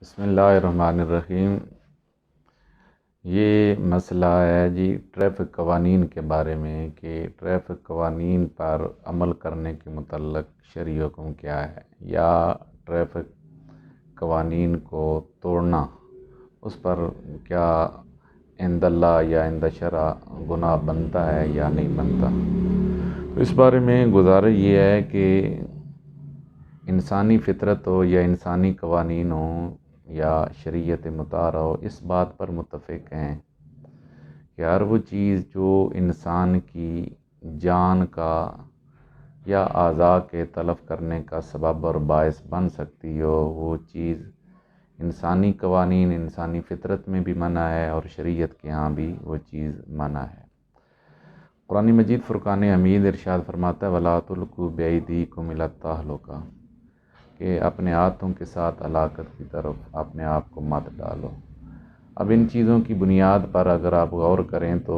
بسم اللہ الرحمن الرحیم۔ یہ مسئلہ ہے جی ٹریفک قوانین کے بارے میں کہ ٹریفک قوانین پر عمل کرنے کے متعلق شرعی حکم کیا ہے، یا ٹریفک قوانین کو توڑنا اس پر کیا عند اللہ یا عند شرع گناہ بنتا ہے یا نہیں بنتا۔ تو اس بارے میں گزارش یہ ہے کہ انسانی فطرت ہو یا انسانی قوانین ہوں یا شریعت مطالعہ ہو، اس بات پر متفق ہیں کہ ہر وہ چیز جو انسان کی جان کا یا اعضاء کے تلف کرنے کا سبب اور باعث بن سکتی ہو، وہ چیز انسانی قوانین انسانی فطرت میں بھی منع ہے اور شریعت کے ہاں بھی وہ چیز منع ہے۔ قرآن مجید فرقان حمید ارشاد فرماتا ہے وَلَا تُلْقُوا بِأَيْدِيكُمْ إِلَى التَّهْلُكَةِ، کہ اپنے ہاتھوں کے ساتھ ہلاکت کی طرف اپنے آپ کو مت ڈالو۔ اب ان چیزوں کی بنیاد پر اگر آپ غور کریں تو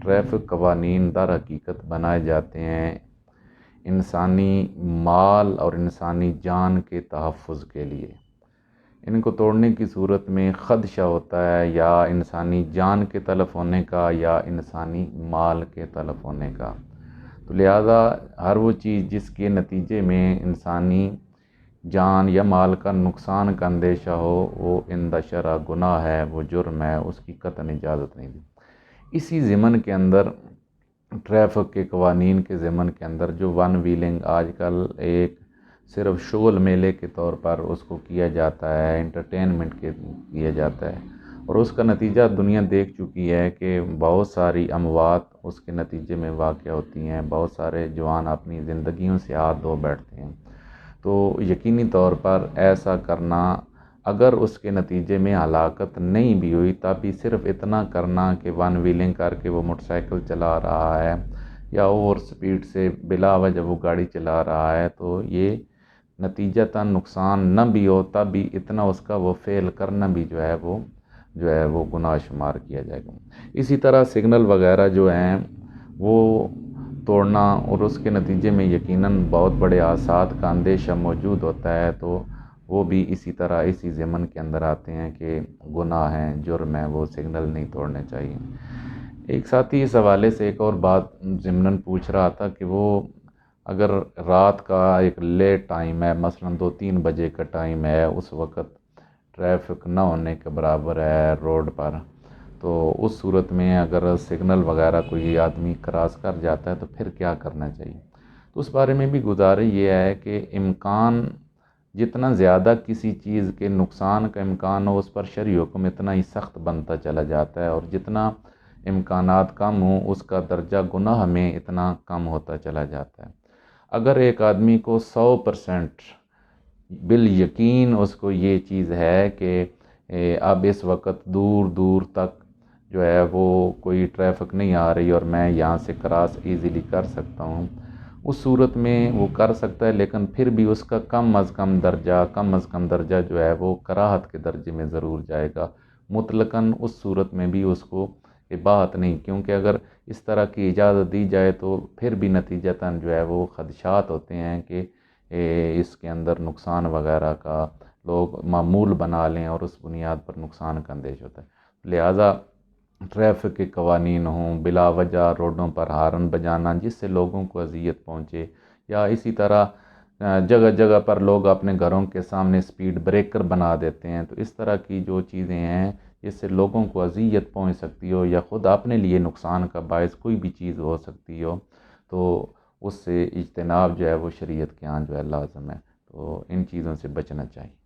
ٹریفک قوانین در حقیقت بنائے جاتے ہیں انسانی مال اور انسانی جان کے تحفظ کے لیے۔ ان کو توڑنے کی صورت میں خدشہ ہوتا ہے یا انسانی جان کے تلف ہونے کا یا انسانی مال کے تلف ہونے کا۔ تو لہذا ہر وہ چیز جس کے نتیجے میں انسانی جان یا مال کا نقصان کا اندیشہ ہو، وہ عند شرع گناہ ہے، وہ جرم ہے، اس کی قطعاً اجازت نہیں دی۔ اسی ضمن کے اندر ٹریفک کے قوانین کے ضمن کے اندر جو ون ویلنگ آج کل ایک صرف شغل میلے کے طور پر اس کو کیا جاتا ہے، انٹرٹینمنٹ کے کیا جاتا ہے، اور اس کا نتیجہ دنیا دیکھ چکی ہے کہ بہت ساری اموات اس کے نتیجے میں واقع ہوتی ہیں، بہت سارے جوان اپنی زندگیوں سے ہاتھ دھو بیٹھتے ہیں۔ تو یقینی طور پر ایسا کرنا، اگر اس کے نتیجے میں ہلاکت نہیں بھی ہوئی تب بھی صرف اتنا کرنا کہ ون ویلنگ کر کے وہ موٹر سائیکل چلا رہا ہے یا اوور سپیڈ سے بلا وجہ وہ گاڑی چلا رہا ہے، تو یہ نتیجتاً نقصان نہ بھی ہو تب بھی اتنا اس کا وہ فعل کرنا بھی جو ہے وہ گناہ شمار کیا جائے گا۔ اسی طرح سگنل وغیرہ جو ہیں وہ توڑنا اور اس کے نتیجے میں یقیناً بہت بڑے حادثات کا اندیشہ موجود ہوتا ہے، تو وہ بھی اسی طرح اسی ضمن کے اندر آتے ہیں کہ گناہ ہیں، جرم ہے، وہ سگنل نہیں توڑنے چاہیے۔ ایک ساتھی اس حوالے سے ایک اور بات ضمناً پوچھ رہا تھا کہ وہ اگر رات کا ایک لیٹ ٹائم ہے، مثلاً 2-3 بجے کا ٹائم ہے، اس وقت ٹریفک نہ ہونے کے برابر ہے روڈ پر، تو اس صورت میں اگر سگنل وغیرہ کوئی آدمی کراس کر جاتا ہے تو پھر کیا کرنا چاہیے۔ تو اس بارے میں بھی گزارش یہ ہے کہ امکان جتنا زیادہ کسی چیز کے نقصان کا امکان ہو، اس پر شرعی حکم اتنا ہی سخت بنتا چلا جاتا ہے، اور جتنا امکانات کم ہوں اس کا درجہ گناہ میں اتنا کم ہوتا چلا جاتا ہے۔ اگر ایک آدمی کو 100% بالیقین اس کو یہ چیز ہے کہ اب اس وقت دور دور تک جو ہے وہ کوئی ٹریفک نہیں آ رہی اور میں یہاں سے کراس ایزیلی کر سکتا ہوں، اس صورت میں وہ کر سکتا ہے، لیکن پھر بھی اس کا کم از کم درجہ جو ہے وہ کراہت کے درجے میں ضرور جائے گا۔ مطلقاً اس صورت میں بھی اس کو اباحت نہیں، کیونکہ اگر اس طرح کی اجازت دی جائے تو پھر بھی نتیجتاً جو ہے وہ خدشات ہوتے ہیں کہ اس کے اندر نقصان وغیرہ کا لوگ معمول بنا لیں اور اس بنیاد پر نقصان کا اندیش ہوتا ہے۔ لہٰذا ٹریفک کے قوانین ہوں، بلا وجہ روڈوں پر ہارن بجانا جس سے لوگوں کو اذیت پہنچے، یا اسی طرح جگہ جگہ پر لوگ اپنے گھروں کے سامنے سپیڈ بریکر بنا دیتے ہیں، تو اس طرح کی جو چیزیں ہیں جس سے لوگوں کو اذیت پہنچ سکتی ہو یا خود اپنے لیے نقصان کا باعث کوئی بھی چیز ہو سکتی ہو، تو اس سے اجتناب جو ہے وہ شریعت کے ہاں جو ہے لازم ہے، تو ان چیزوں سے بچنا چاہیے۔